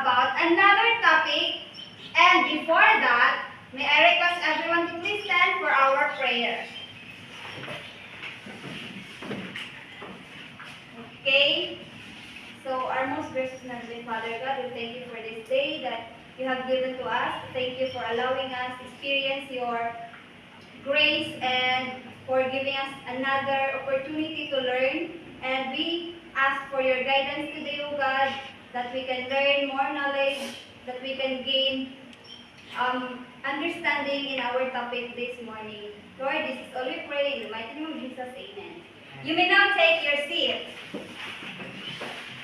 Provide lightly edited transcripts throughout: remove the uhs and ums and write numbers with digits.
about another topic. And before that, may I request everyone to please stand for our prayer. Okay? So, our most gracious and heavenly Father God, we thank you for this day that you have given to us. Thank you for allowing us to experience your grace and for giving us another opportunity to learn. And we ask for your guidance today, O God, that we can learn more knowledge, that we can gain understanding in our topic this morning. Lord, this is all we pray in the mighty name of Jesus. Amen. You may now take your seat.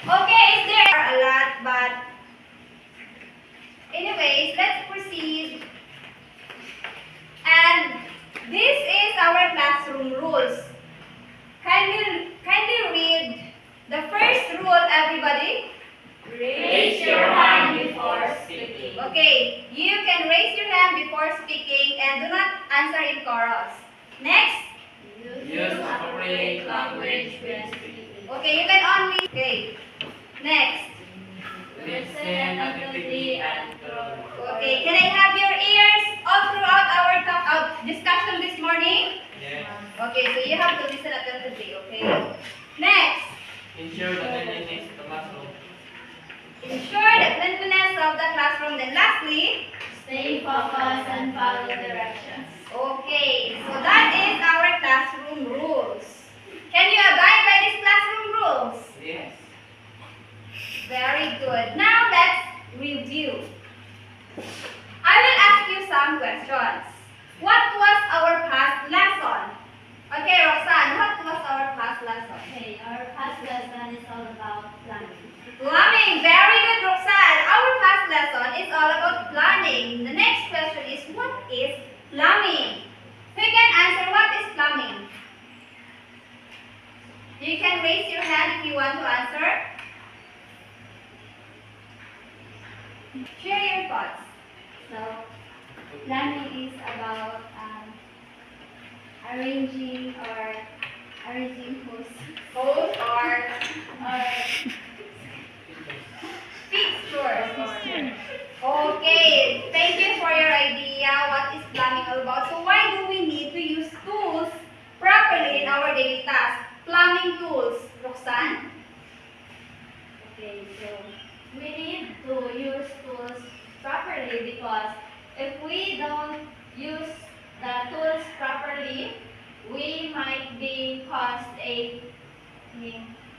Okay, there are a lot, but anyways, let's proceed. And this is our classroom rules. Can you read the first rule, everybody? Raise your hand before speaking. Okay, you can raise your hand before speaking and do not answer in chorus. Next. Use appropriate language when speaking. Okay, you can only. Okay. Next. Listen attentively and thoroughly. Okay, can I have your ears all throughout our discussion this morning? Yes. Okay, so you have to listen attentively, okay? Next. Ensure the cleanliness of the classroom. Ensure the cleanliness of the classroom. Then lastly, Stay focused and follow directions. okay, so that is our classroom rules. Can you abide by these classroom rules? Yes. Very good. Now let's review. I will ask you some questions. What was our past lesson? Okay, Roxanne, what was our past lesson? Okay, our past lesson is all about planning. Plumbing. Very good, Roxanne. Our past lesson is all about plumbing. The next question is, what is plumbing? Who can answer what is plumbing? You can raise your hand if you want to answer. Share your thoughts. So, planning is about arranging hosts Hose or or fixtures. Okay, thank you for your idea what is plumbing all about. So why do we need to use tools properly in our daily tasks? Plumbing tools, Roxanne? okay, so we need to use tools properly because if we don't use the tools properly, we might be caused a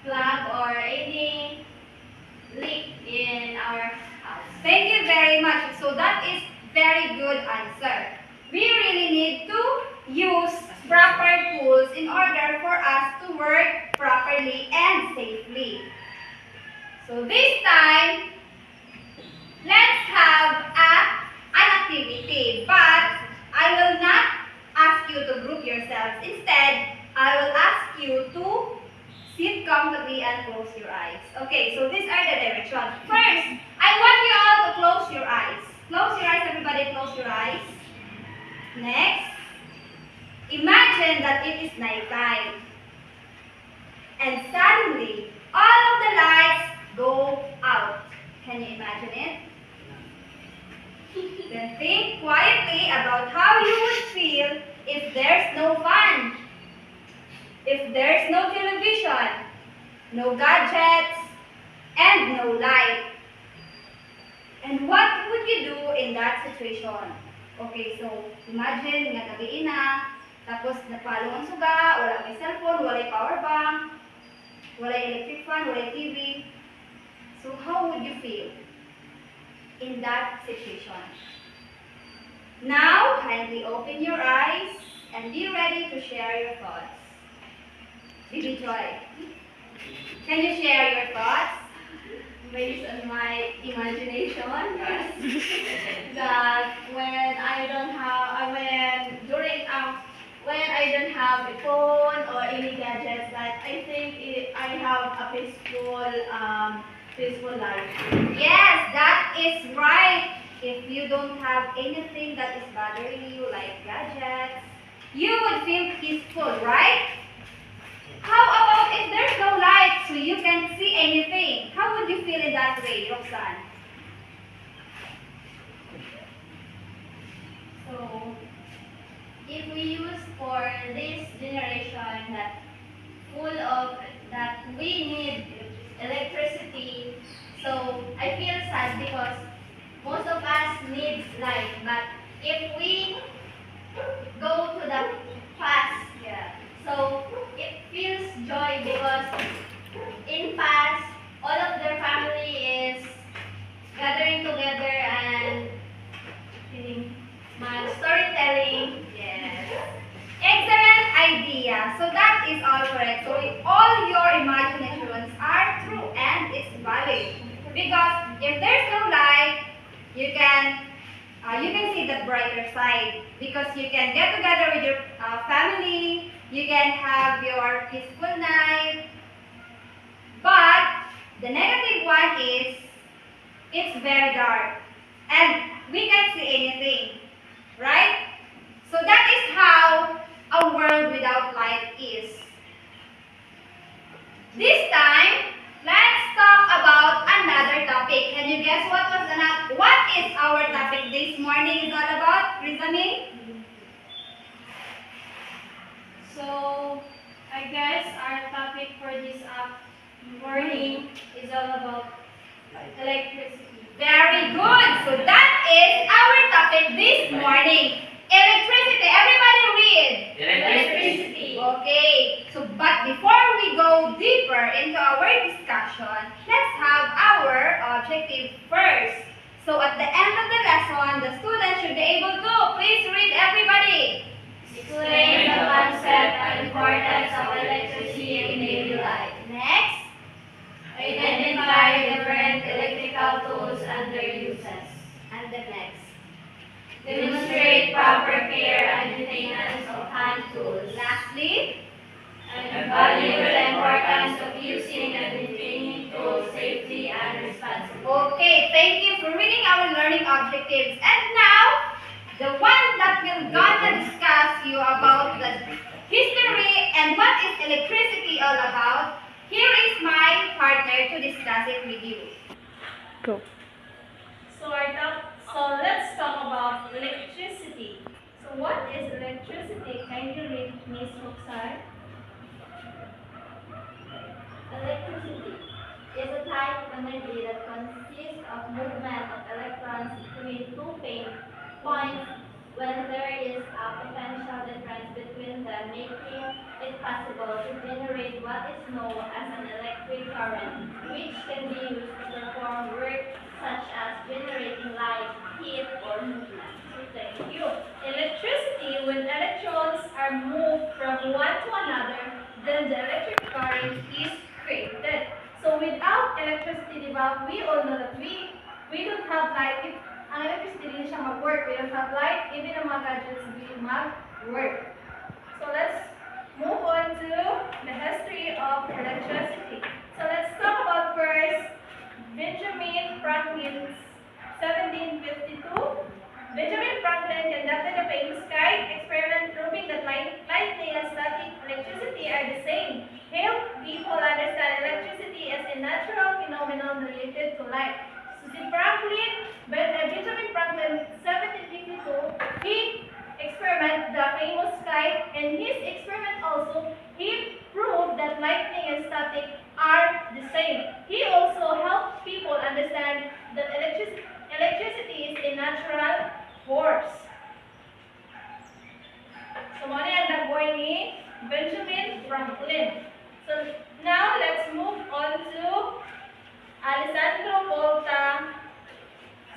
plug or any leak in our house. Thank you very much. So that is very good answer. We really need to use proper tools in order for us to work properly and safely. So this time, let's have an activity. But I will not ask you to group yourselves. Instead, I will ask you to sit comfortably and close your eyes. Okay, so these are the directions. First, I want you all to close your eyes. Close your eyes, everybody, close your eyes. Next, imagine that it is nighttime. And suddenly, all of the lights go out. Can you imagine it? Then think quietly about how you would feel if there's no fan, if there's no television, no gadgets, and no light. And what would you do in that situation? Okay, so imagine nga gabi na, tapos napalo ang suga, wala may cellphone, wala power bank, wala electric fan, wala TV. So how would you feel in that situation? Now, kindly open your eyes and be ready to share your thoughts. Baby Joy, can you share your thoughts? Based on my imagination, that when I don't have a phone or any gadgets, that I think I have a peaceful life. Yes, that is right. If you don't have anything that is bothering you like gadgets, you would feel peaceful, right? How about if there's no light so you can't see anything? How would you feel in that way, Roxanne? that full of that we need electricity. So I feel sad because most of us need light, but if we go to the past, yeah, so it feels joy because in past all of their family is gathering together and storytelling. Yes. Excellent idea. So that is all correct. So all your imaginations are true and it's valid. Because if there's no light, you can see the brighter side. Because you can get together with your family, you can have your peaceful night. But the negative one is it's very dark and we can't see anything, right? So that is how a world without light is. This time, let's talk about another topic. Can you guess what is our topic this morning is all about, Rizamine? So I guess our topic for this morning is all about electricity. Very good. So that is our topic this morning. Electricity. Everybody read. Electricity. Okay. So, but before we go deeper into our discussion, let's have our objective first. So, at the end of the lesson, the students should be able to please read everybody. Explain the concept and importance of electricity in daily life. Next. Identify different electrical tools and their uses. And the next. Demonstrate proper care and maintenance of hand tools. Lastly. And value the importance of using and maintaining tools safely and responsibly. Okay, thank you for reading our learning objectives. And now, the one that will gonna discuss you about the history and what is electricity all about. Here is my partner to discuss it with you. So let's talk about electricity. So what is electricity? Can you read, Miss Roxanne? Electricity is a type of energy that consists of movement of electrons between two points when there is a potential difference between them, making it possible to generate what is known as an electric current, which can be used to perform work such as generating light, heat, or movement. So thank you. Electricity, when electrons are moved from one to another, then the electric current is created. So without electricity, diba, we all know that we don't have light. If ang electricity hindi siya mag-work, we don't have light, even ang mga gadgets hindi mag-work. So let's move on to the history of electricity. So let's talk about first Benjamin Franklin's 1752. Benjamin Franklin conducted a famous kite experiment proving that lightning and static electricity are the same. Help people understand electricity as a natural phenomenon related to light. So si Benjamin Franklin, 1752, he experimented the famous kite, and his experiment also, he proved that lightning and static are the same. He also helped people understand that electricity is a natural force. So, muna yan nagboy ni Benjamin Franklin. So, now let's move on to Alessandro Volta.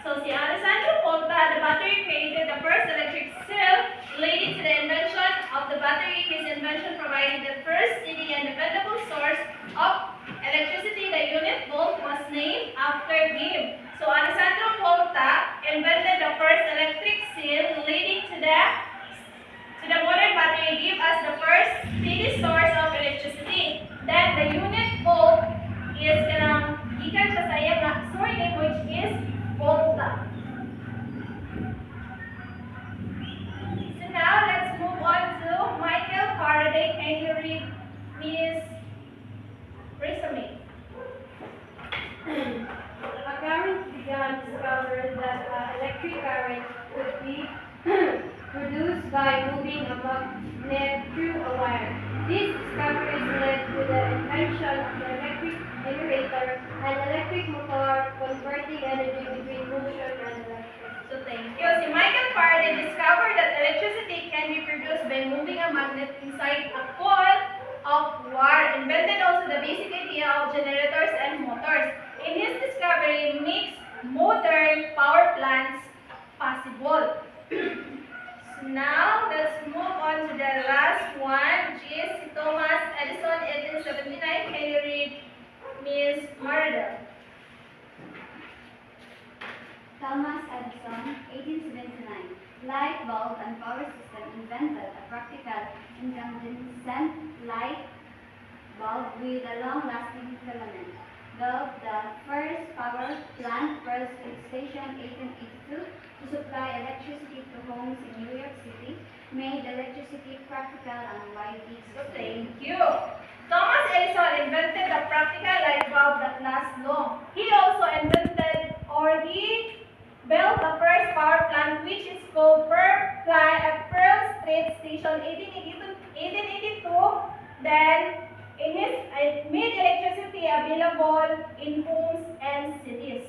So, si Alessandro Volta, the battery created the first electric cell, leading to the invention of the battery. His invention provided the first steady and dependable source of electricity. The unit volt was named after him. So, Alessandro Volta invented the first electric cell, leading to the modern battery, give us the first steady source of electricity. Then the unit volt is gikan siya sa iyang surname, which is Volta. So now let's move on to Michael Faraday. Can you read Miss resume? A current began discovered that electric current could be produced by moving a magnet through a wire. This discovery led to the invention of the electric generator and electric motor, converting energy between motion and electricity. So thank you. Si Michael Faraday discovered that electricity can be produced by moving a magnet inside a coil of wire. Invented also the basic idea of generators and motors. In his discovery, makes modern power plants possible. So now, let's move on to the last one, which is Thomas Edison, 1879. Can you read Miss Maradel? Thomas Edison, 1879. Light bulb and power system invented a practical incandescent light bulb with a long-lasting filament. Built the first power plant, first station, 1882, to supply electricity to homes in New York City, made electricity practical and widely So distributed. thank you. Thomas Edison invented a practical light bulb that lasts long. He also invented or he built the first power plant, which is called Pearl Street Station, 1882. Then it made electricity available in homes and cities.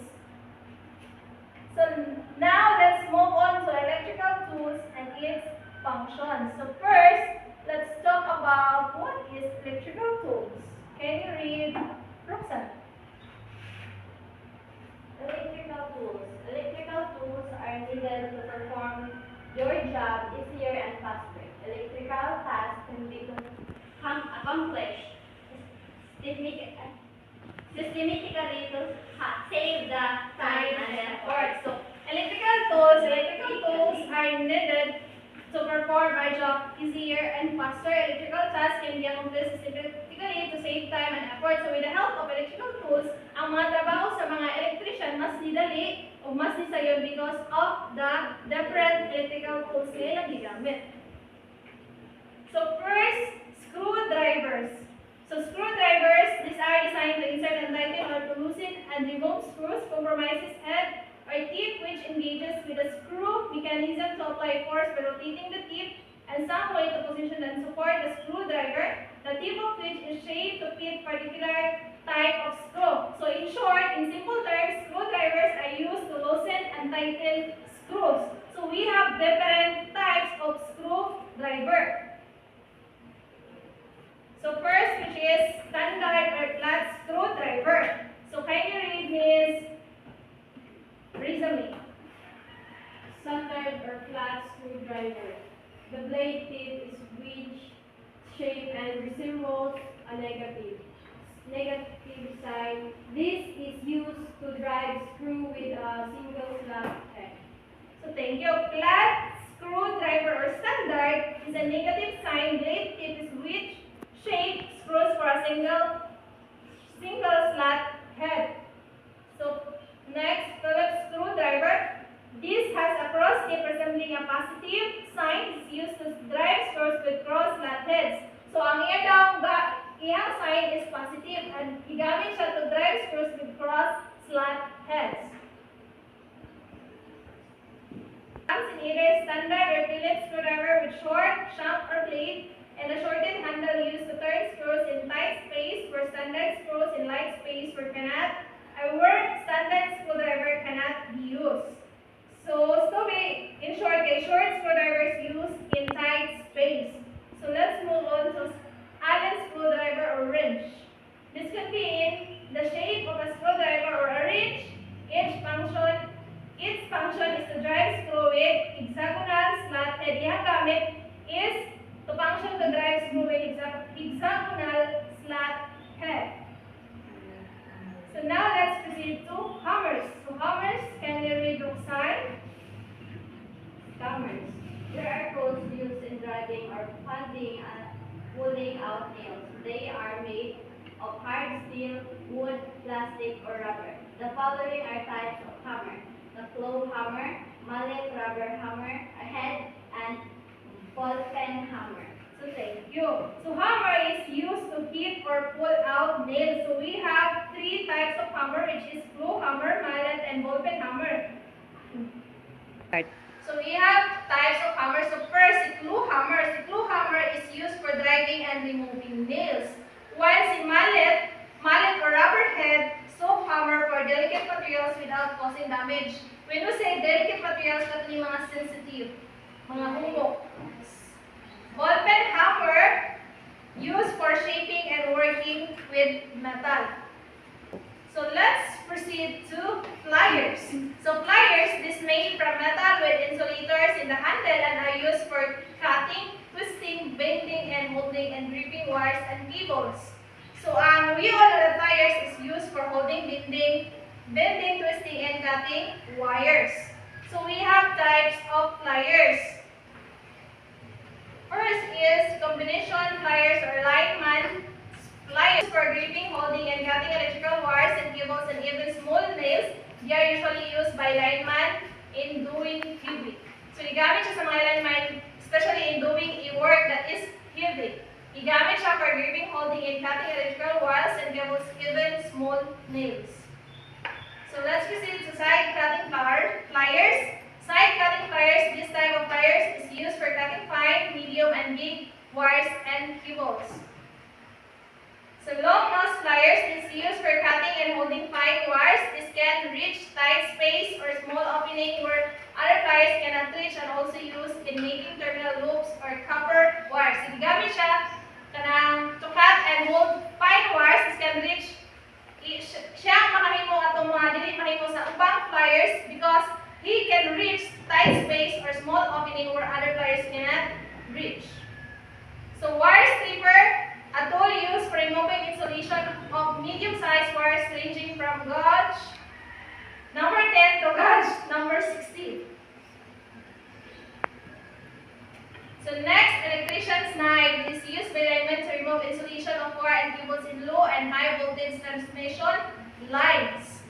So now let's move on to electrical tools and its functions. So first, let's talk about what is electrical tools. Can you read, Roxanne? Electrical tools. Electrical tools are needed to perform your job easier and faster. Electrical tasks can be accomplished systematically to save the time and effort. So electrical tools are needed to perform our job easier and faster. Electrical tasks can be accomplished systematically to save time and effort. So with the help of electrical tools, ang mga trabaho sa mga electrician mas nidali o mas nisayon because of the different electrical tools na ilang gigamit. So first, screwdrivers. So screwdrivers, these are designed to insert and tighten or to loosen and remove screws, compromises head or tip which engages with a screw mechanism to apply force by rotating the tip and some way to position and support the screwdriver, the tip of which is shaped to fit particular type of screw. So in short, in simple terms, screwdrivers are used to loosen and tighten screws. So we have different types of screwdriver. So first, which is standard or flat screwdriver. So can you read Miss Rizami? Standard or flat screwdriver. The blade tip is wedge shape and resembles a negative side. This is used to drive screw with a single slot head. So thank you. Flat screwdriver or standard is a negative sign. Blade tip is wedge shape screws for a single slot head. So next, Phillips screwdriver. This has a cross tip resembling a positive sign. It's used to drive screws with cross slot heads. So ang iyang sign is positive and gigamit siya to drive screws with cross slot heads. Comes in either standard or Phillips screwdriver with short shank or blade and a shortened handle used to turn screws in tight space for standard screws in light space where a word standard screwdriver cannot be used. So in short, a short screwdrivers used in tight space. So let's move on to Allen screwdriver or wrench. This could be in the shape of a screwdriver or a wrench. Its function is to drive screw with hexagonal slot head. Iyang gamit is to function to drive screw with hexagonal slot head. So now let's proceed to hammers. So hammers, can you read Roxanne? Hammers. There are tools used in driving or pulling out nails. They are made of hard steel, wood, plastic, or rubber. The following are types of hammer: the claw hammer, mallet rubber hammer, a head, and ball pen hammer. So thank you. So hammer is used to hit or pull out nails. So we have three types of hammer, which is claw hammer, mallet, and ballpen hammer. So we have types of hammer. So first, the claw hammer. The claw hammer is used for driving and removing. working with metal. So let's proceed to pliers. So pliers, this made from metal with insulators in the handle and are used for cutting, twisting, bending, and holding and gripping wires and cables. So we all know that pliers is used for holding, bending, twisting, and cutting wires. So we have types of pliers. First is combination pliers or lineman pliers for gripping, holding, and cutting electrical wires and cables and even small nails. They are usually used by lineman in doing heavy. So igamit siya sa mga lineman, especially in doing a work that is heavy. Igamit siya for gripping, holding, and cutting electrical wires and cables, even small nails. So let's proceed to side cutting pliers. Side cutting pliers, this type of pliers is used for cutting fine, medium, and big wires and cables. So long nose pliers is used for cutting and holding fine wires. This can reach tight space or small opening where other pliers cannot reach and also used in making terminal loops or copper wires. So gigamit siya kanang to cut and hold fine wires. This can reach siya makahimo atong mga dili mahimo sa ubang pliers because he can reach tight space or small opening where other pliers cannot reach. So wire stripper, a tool used for removing insulation of medium-sized wires ranging from gauge number 10 to gauge number 16. So next, electrician's knife is used by linemen to remove insulation of wire and cables in low and high voltage transmission lines.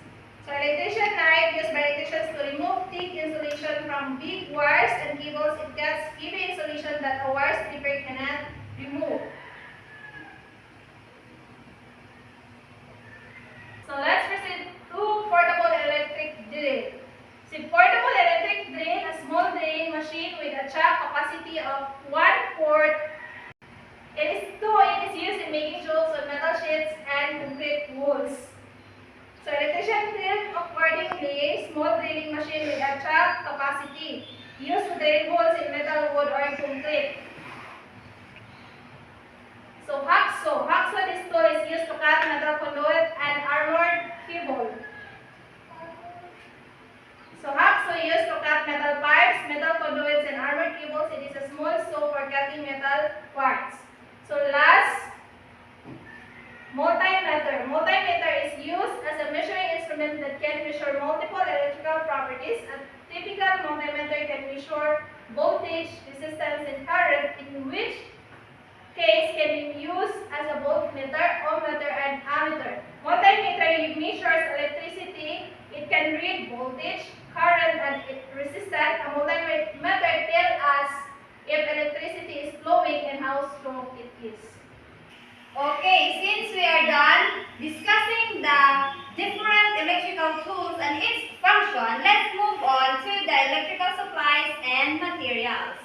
So electrician knife used by electricians to remove thick insulation from big wires and cables. It cuts heavy insulation that a wire stripper cannot remove. So let's proceed to portable electric drill. So portable electric drill, a small drilling machine with a chuck capacity of 1 quart. It is used in making tools on metal sheets and concrete walls. So electrician drill accordingly, small drilling machine with a chuck capacity, used to drill holes in metal, wood, or concrete. So hacksaw. Hacksaw, this tool is used to cut metal conduit and armored cable. So hacksaw used to cut metal pipes, metal conduits, and armored cables. It is a small saw for cutting metal parts. So last, multimeter. Multimeter is used as a measuring instrument that can measure multiple electrical properties. A typical multimeter can measure voltage, resistance, and current, in which case can be used as a voltmeter, ohmmeter, and ammeter. Multimeter measures electricity. It can read voltage, current, and resistance. A multimeter tells us if electricity is flowing and how strong it is. Okay, since we are done discussing the different electrical tools and its function, let's move on to the electrical supplies and materials.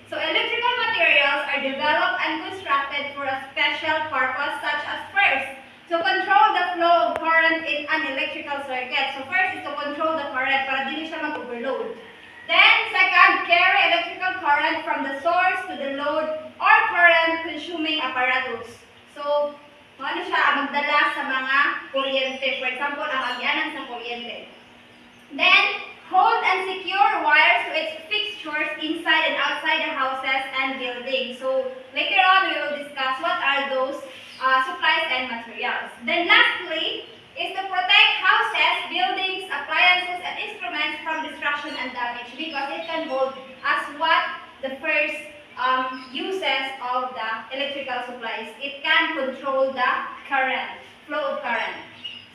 So electrical materials are developed and constructed for a special purpose, such as first, to control the flow of current in an electrical circuit. So first is to control the current para dili siya mag-overload. Then second, carry electrical current from the source to the load or current consuming apparatus. So, ano siya magdala sa mga kuryente. For example, ang agyanan sa kuryente. Then, hold and secure wires to its fixtures inside and outside the houses and buildings. So, later on, we will discuss what are those supplies and materials. Then lastly, is to protect houses, buildings, appliances, and instruments from destruction and damage because it can hold as what the first uses of the electrical supplies. It can control the current, flow of current.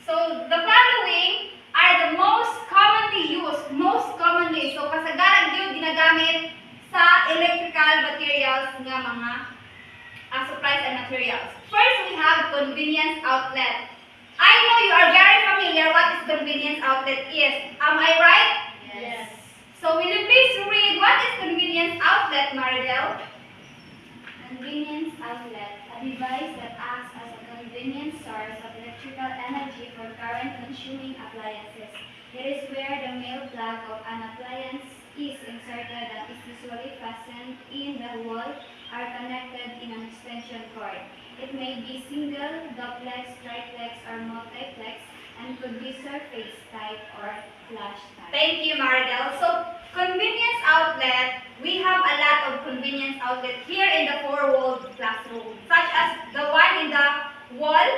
So the following are the most commonly used, so kasagaran yun ginagamit sa electrical materials nga mga supplies and materials. First, we have convenience outlet. I know you are very familiar what is convenience outlet is. Am I right? Yes. So will you please read what is convenience outlet, Maridel? Convenience outlet, a device that acts as a convenient source of electrical energy for current-consuming appliances. It is where the male plug of an appliance is inserted and is usually fastened in the wall are connected in an extension cord. It may be single, duplex, triplex, or multiplex, and could be surface type or flash type. Thank you, Maridel. So, convenience outlet, we have a lot of convenience outlet here in the four-walled classroom, such as the one in the wall,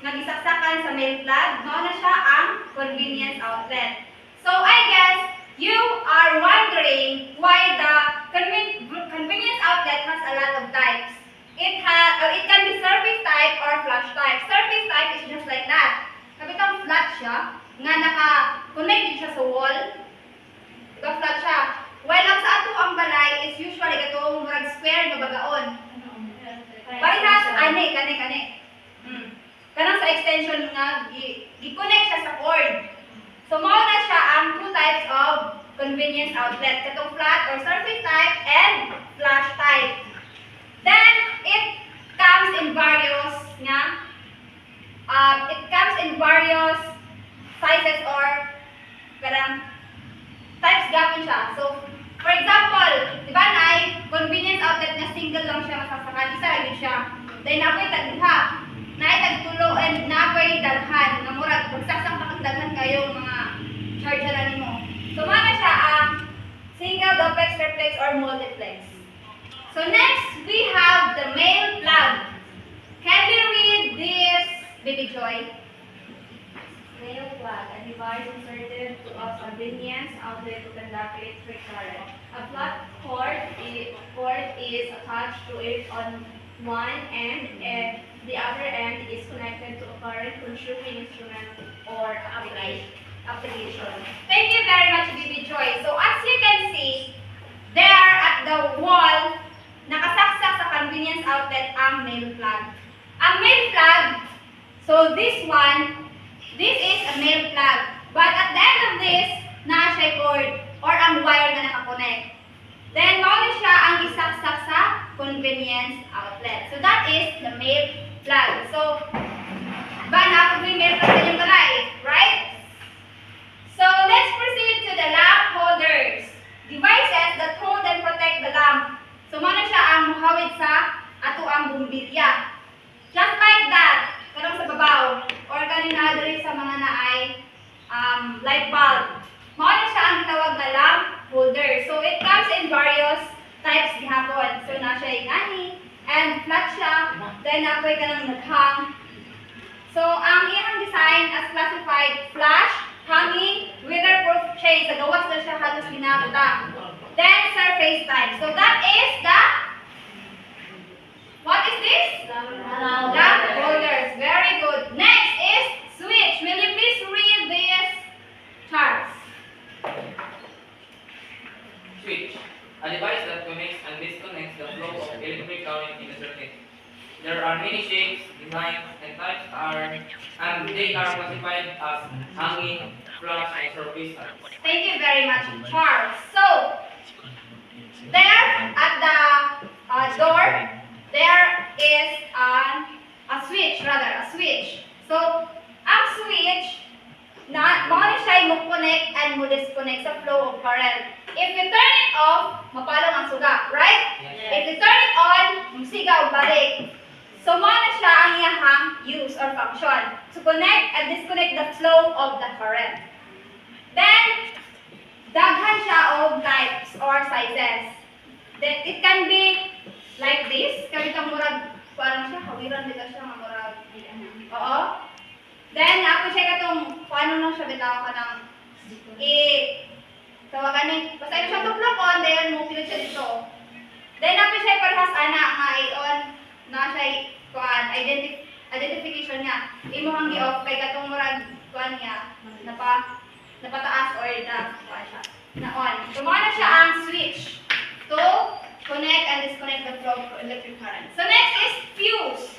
nagisaksakan sa mail plug, mao na siya ang convenience outlet. So, I guess, you are wondering why the convenience outlet has a lot of types. It can be surface type or flash type. Surface type is just like that. Kapitang flat siya, nga naka-connect siya sa wall, flat siya. While ang sa ato ang balay is usually katong murag square nga bagaon. Parehas, kani. Kanang sa extension nga, gi-connect siya sa cord. So, mao na siya ang two types of convenience outlet. Katong flat or surface type and flash type. Then, it comes in various sizes or kanang types gapon siya. So, for example, di ba nay convenience outlet na single lang siya masasakan, isa lang siya. Then, napoy tagduha. Naay tagtulo and napoy dalhan. Na murag, pagsaksak pakagdaghan kayong mga charger na nimo. So, mana siya ang single, duplex, triplex, or multiplex. So, next, we have the male plug. Can we read this, Baby Joy? Male plug, a device inserted to a convenience outlet to conduct electric current. A flat cord is attached to it on one end, and the other end is connected to a current-consuming instrument or application. Thank you very much, Baby Joy. So, as you can see, there at the wall, nakasaksak sa convenience outlet ang male plug. Ang male plug, so this is a male plug. But at the end of this, naa siya cord or ang wire na nakakonect. Then, mao siya ang isaksak sa convenience outlet. So, that is the male plug. So, ba na kung male plug sa inyong balay, right? So, let's proceed to the lamp holders. Devices that hold and protect the lamp. So, mao siya ang muhawid sa ato ang bumbilya. Just like that, karong sa babaw, or kanina diri sa mga naay light bulb. Mao siya ang gitawag na lamp holder. So, it comes in various types gihapon. So, na siya ingani, and flat siya, then napoy ka ng naghang. So, ang iyang design as classified flash, hanging, weatherproof shade. Sa gawas na siya halos ginabuta. Then, surface type. So, that is the, what is this? Lamp holders. Very good. Next is switch. Will you please read these charts? Switch. A device that connects and disconnects the flow of electric current in a circuit. There are many shapes, designs, and types and they are classified as hanging, flash, and surface types. Thank you very much, Charles. So, there at the door, there is a switch. So, ang switch, mao siya mo-connect and mo-disconnect sa flow of current. If you turn it off, mapalong ang suga, right? Yes. If you turn it on, musiga o balik. So, mao siya ang iyahang use or function to connect and disconnect the flow of the current. Then, daghan siya of types or sizes. Then, it can be like this. Kami itong murag, parang siya, hawiran dito siya, mga murag. Oo. Then, ako siya katong, paano nang siya bitaw ka ng, tawagan ni, basta ito siya tuplokon, then mo pilit siya dito. Then, ako siya parehas ana nga i-on, na siya identification niya. Imo hang gi-off, kay katong murag, kuan niya, napataas or kuan siya, na on. So, na siya ang switch to connect and disconnect the flow of electric current. So, next is fuse.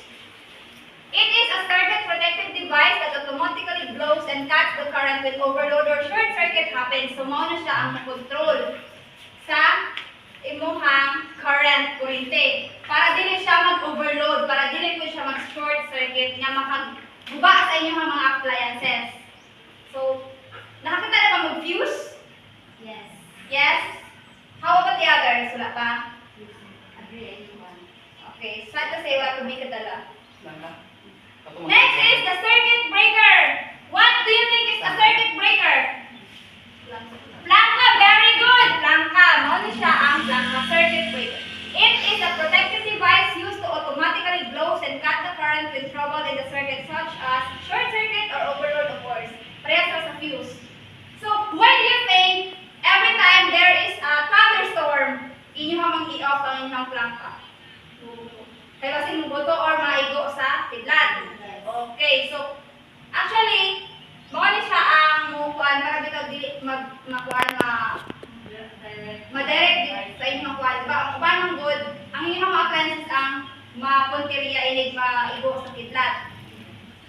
It is a circuit protective device that automatically blows and cuts the current when overload or short circuit happens. So, mao na siya ang control sa imuhang current kurente. Para dili siya mag-overload, para dili po siya mag-short circuit nga makaguba sa inyong mga appliances. So, nakakita na ba mag-fuse? Yes. Yes? How about the others? Wala pa? Agree, anyone. Okay, sad to say, wala ko may kadala. Langka. Next is the circuit breaker. What do you think is a circuit breaker? Plangka, very good. Plangka, mao ni siya ang plangka circuit breaker. It is a protective device used to automatically blow and cut the current when trouble in the circuit such as short circuit or overload of force. Parehas sa fuse. So, why do you think every time there is a thunderstorm, inyo hamang i-off ang inyong plangka? Kaya kasi muboto or maigo sa tidlad. Okay, so actually, mao ni siya ang mukuan para bitaw dili makuan ma-direct din sa inyong kuan. Diba? Ang uban ng good, ang inyong mga appliances ang mapunteriya inig maigo sa tidlad.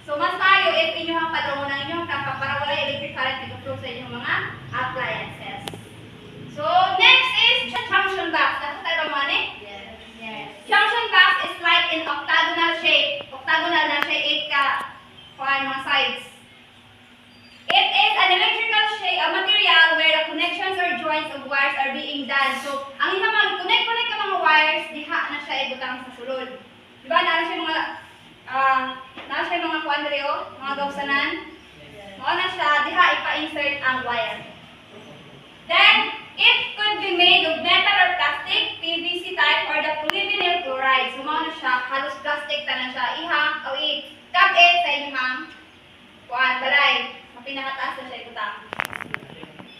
So mas tayo if inyong padrong ng inyong plangka para wala electric current nag-flow sa inyong mga appliances. So next is junction box. Dapat tayo man eh? Junction box is like in octagonal shape. Octagonal na siya 8 ka mga sides. It is an electrical shape, a material where the connections or joints of wires are being done. So, ang inyong mga connect ka mga wires, diha na siya ibutang sa sulod. Diba? Nara siya mga kuandreo, mga gawsanan. Mao na siya, diha ipa-insert ang wire. Then, it could be made of metal or plastic, PVC type, or the polyvinyl chloride. So, mao na siya, halos plastic ta na siya. Tap-it sa inyong balay. Pinakataas na siya ibutang.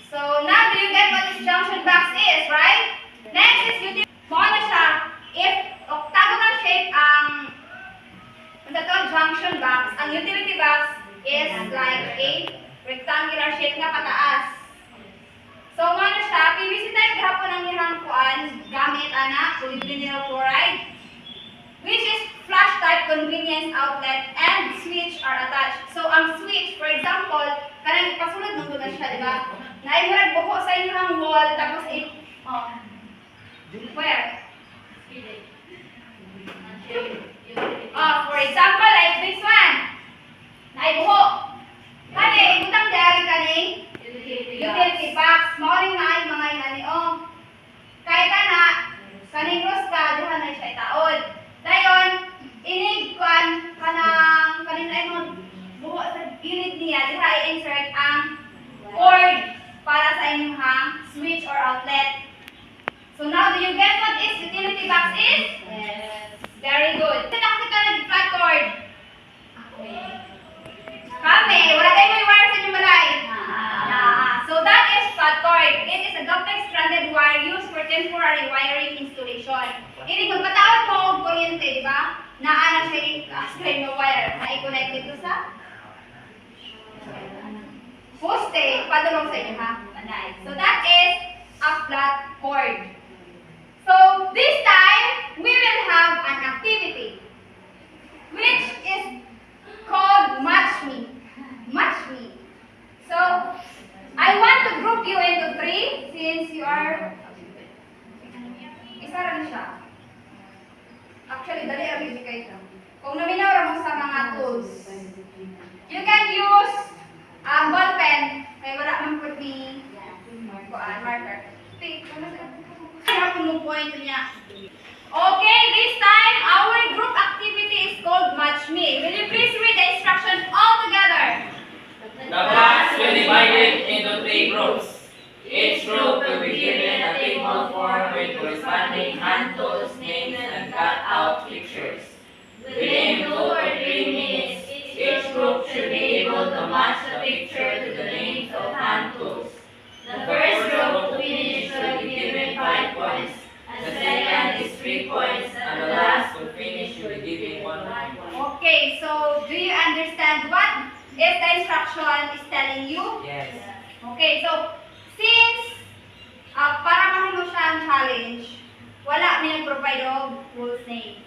So, now do you get what this junction box is, right? Next is utility. Mao na siya, if octagonal shape ang junction box, ang utility box is like a rectangular shape nga pataas. So, mao na siya, PVC type gihapon ang ihang kuan gamit ana polyvinyl chloride, which is flash type convenience outlet and switch are attached. So, ang switch, for example, kanang ipasulod nung na siya, di ba? Naimurag buko sa inyong wall, tapos where? For example, like this one. Naibuho. Kani, ibutang dari kaning utility box. Mauling na ay mga inani, kahit na, kaning roska, dihan na siya itaod. Dayon, inigkuan kanang ay mga buho sa unit niya, diha i-insert ang cord para sa inyong switch or outlet. So now, do you get what is utility box is? Yes. Very good. Nakakita nag-flat cord. Kami, wala kayo may wire sa inyong balay. So that is flat cord. It is a duplex-stranded wire used for temporary wiring installation. Ini magpatawad mo og kuryente, di ba? Naa na siya string ng wire na i-connect dito sa poste, padulong sa inyo ha. So that is a flat cord. So this time we will have an activity which is called Match Me. Match Me. So I want to group you into 3 since you are isa rin siya. Actually, dali ang ibigay ito. Kung naminaw mo sa mga tools, you can use ball pen. Kaya wala man po ni marker. Kaya pumupoint niya. Okay, this time, our group activity is called Match Me. Will you please read the instructions all together? The class will be divided into 3 groups. Each group will be given a table form with corresponding hand tools, names, and cut out pictures. Within 2 or 3 minutes, each group should be able to match the picture to the names of hand tools. The first group to finish will be given 5 points. The second is 3 points, and the last to finish will be given 1 point. Okay, so do you understand what is the instruction is telling you? Yes. Okay, so since para mahimo siya ang challenge, wala may nag-provide of rules name.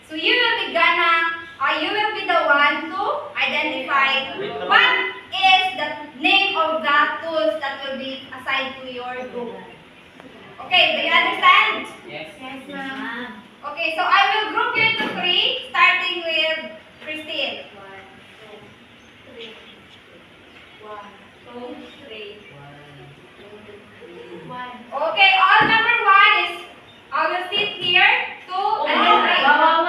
So you will be the one to identify what is the name of the tools that will be assigned to your group. Okay, do you understand? Yes. Yes, ma'am. Okay, so I will group you into 3, starting with Christine. 1, 2, 3. Okay, all number 1 is I will sit here, 2, and then 3.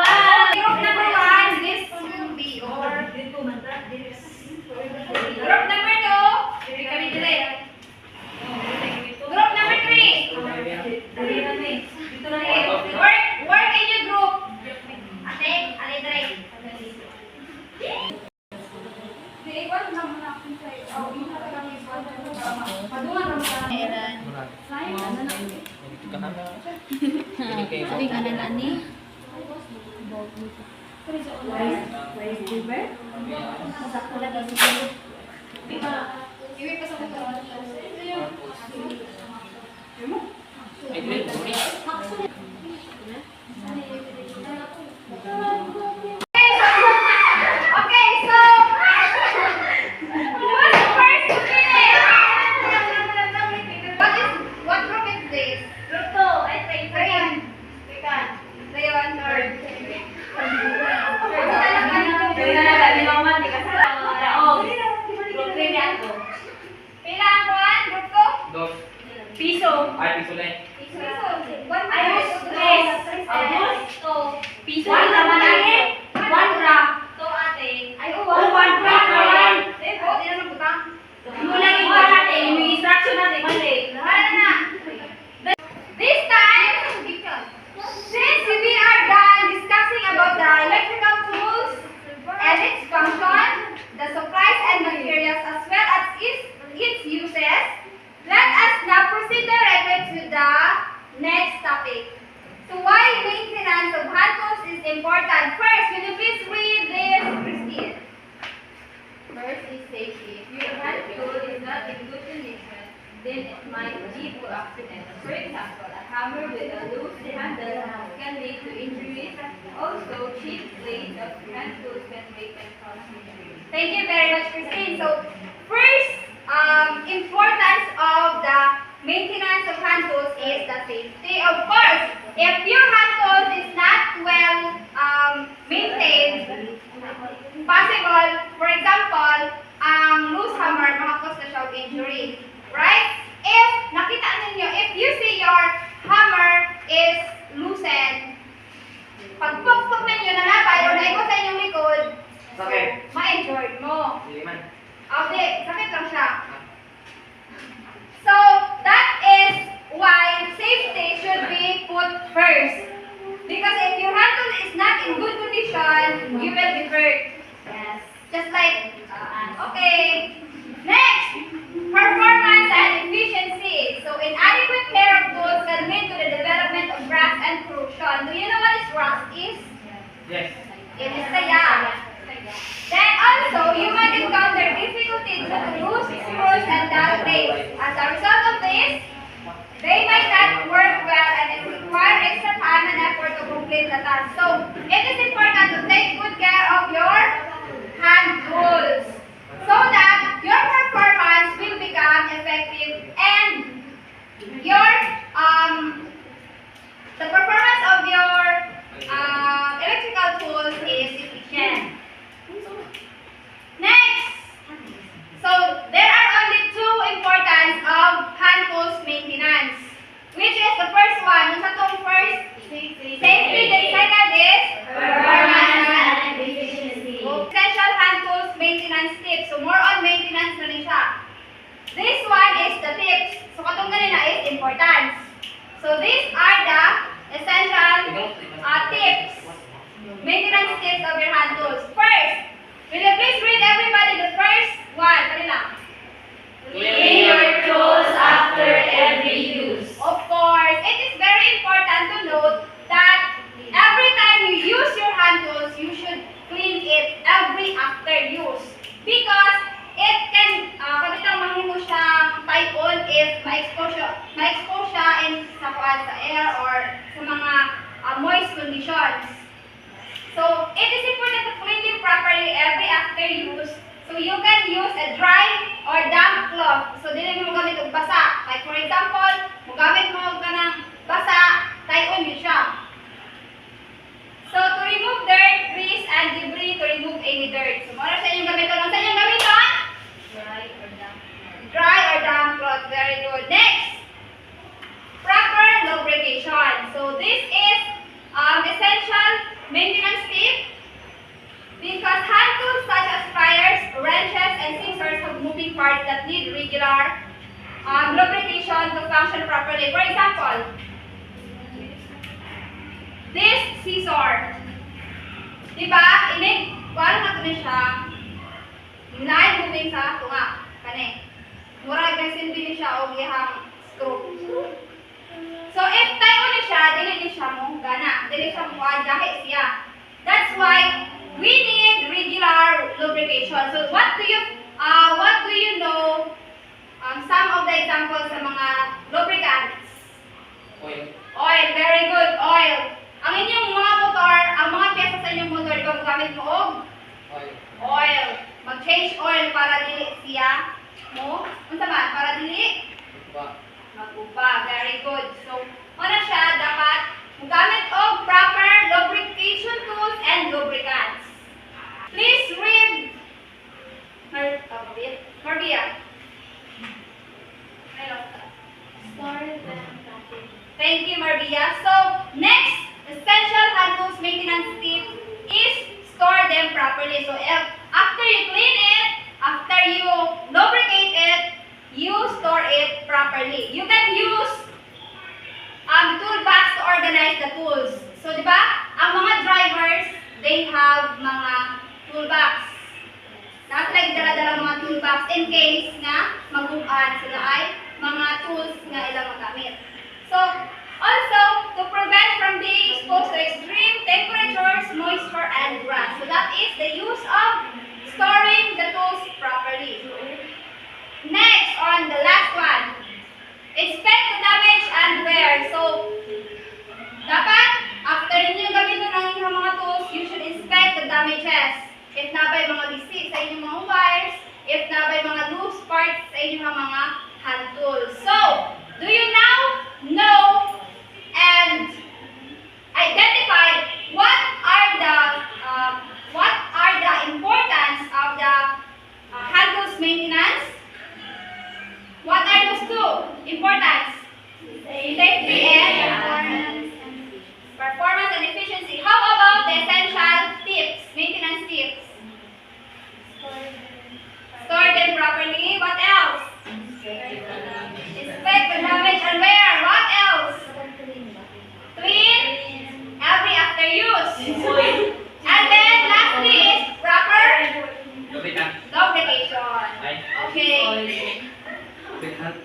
Sabi nga na nani. Iwi pa sa motor. Okay, so what's the first unit? What group is this? Group 2, I think. Rayon. Second. Rayon. Third. Group 3 niya ako. Pila ang kuhan? Group ko? Dos. Piso. Ay, piso lang. One Ay, minute. tres. Agosto. Piso. One naman natin. One rock. To ate. Ay, one rock naman. Eh, oh, di na nabutang. Yung lang iba natin, yung instruction natin, mali. Wala na. This time, since we are done discussing about the electrical tools and its function, the supplies and materials as well as its uses, let us now proceed directly to the next topic. So why maintenance of hand tools is important? First, will you please read this, Christine? First is safety. If your hand tool is not in good condition, then it might lead to accidents. For example, a hammer with a loose handle can lead to injuries. Also, cheap blades of hand tools can break and cause injuries. Thank you very much, Christine. So, first, importance of the maintenance of hand tools is the safety. Of course, if your hand tools is not well maintained, possible, for example, ang loose hammer, makakos na siya og injury. Right? If nakita ninyo, if you see your hammer is loosened, pag pukpuk ninyo na nabay o naigo sa inyong likod, Sakit. ma-injured mo. Hindi man. Okay, sakit lang siya. So, that is why safety should be put first. Because if your hand tool is not in good condition, you will be hurt. Yes. Just like, okay. Next, performance and efficiency. So, inadequate care of tools can lead to the development of rust and corrosion. Do you know what is rust is? Yes. It is saya. Then also, you might encounter difficulty due to loose screws and dull blades. As a result of this, they might not work well and it requires extra time and effort to complete the task. So, it is important to take good care of your hand tools so that your performance will become effective and your the performance of your electrical tools is efficient. Next, so there are only two importance of hand tools maintenance, which is the first one. Yung sa tong first, safety. The second is performance and efficiency. Essential hand tools maintenance tips. So more on maintenance na rin siya. This one is the tips. So katong ganina is importance. So these are the essential tips. Maintenance tips of your hand tools. First, will you please read everybody the first one? Kanila. Clean your tools after every use. Of course, it is very important to note that every time you use your hand tools, you should clean it every after use. Because it can, kapitang mahimo siyang typhoon if ma-expose siya in sa air or sa mga moist conditions. So, it is important to clean it properly every after use. So, you can use a dry or damp cloth. So, dili mo gamit og basa. Like for example, gamit mo ka ng basa, tayon yun siya. So, to remove dirt, grease, and debris, to remove any dirt. So, mara sa inyong gamiton. Ano sa inyong gamiton? Dry or damp. Dry or damp cloth. Very good. Next, proper lubrication. So, this is essential maintenance tip because hand tools such as pliers, wrenches, and scissors have moving parts that need regular lubrication to function properly. For example, this scissor. Diba? Parang nato na siya. Hinay moving sa tunga. Kani. Murag nagsilbi ni siya o gihang screw. So, So if tayo ni siya, dili siya mo gana, dili siya mo adyahe siya. That's why we need regular lubrication. So what do you know? Some of the examples sa mga lubricants. Oil. Oil, very good, oil. Ang inyong mga motor, ang mga pyesa sa inyong motor, di ba magamit mo og Oil. oil. Mag-change oil para dili siya mo. Unsa man? Para dili Ba. mag-uba. Very good. So, una siya, dapat magamit og proper lubrication tools and lubricants. Please read Maria. Store them properly. Thank you, Maria. So, next essential hand tools maintenance tip is store them properly. So, after you clean it, after you lubricate it, you store it properly. You can use toolbox to organize the tools. So, di ba? Ang mga drivers, they have mga toolbox. Nasa dala-dala mga toolbox in case nga mag-upan sila ay mga tools nga ilang magamit. So, also, to prevent from being exposed to extreme temperatures, moisture, and rust. So, that is the use of storing the tools properly. Next, on the last one, inspect the damage and wear. So, dapat, after ninyo gamitin ang inyong mga tools, you should inspect the damages. If nabay mga bisig sa inyong mga wires, if nabay mga loose parts sa inyong mga hand tools. So, do you now know and identify what are the importance of the hand tools maintenance? What are those two importance? Safety and performance and efficiency. How about the essential tips, maintenance tips? Store them properly. What else? Inspect the damage and wear. What else? Clean every after use. And then lastly is proper Lubricant. lubrication. Ay. Okay. Lubricant.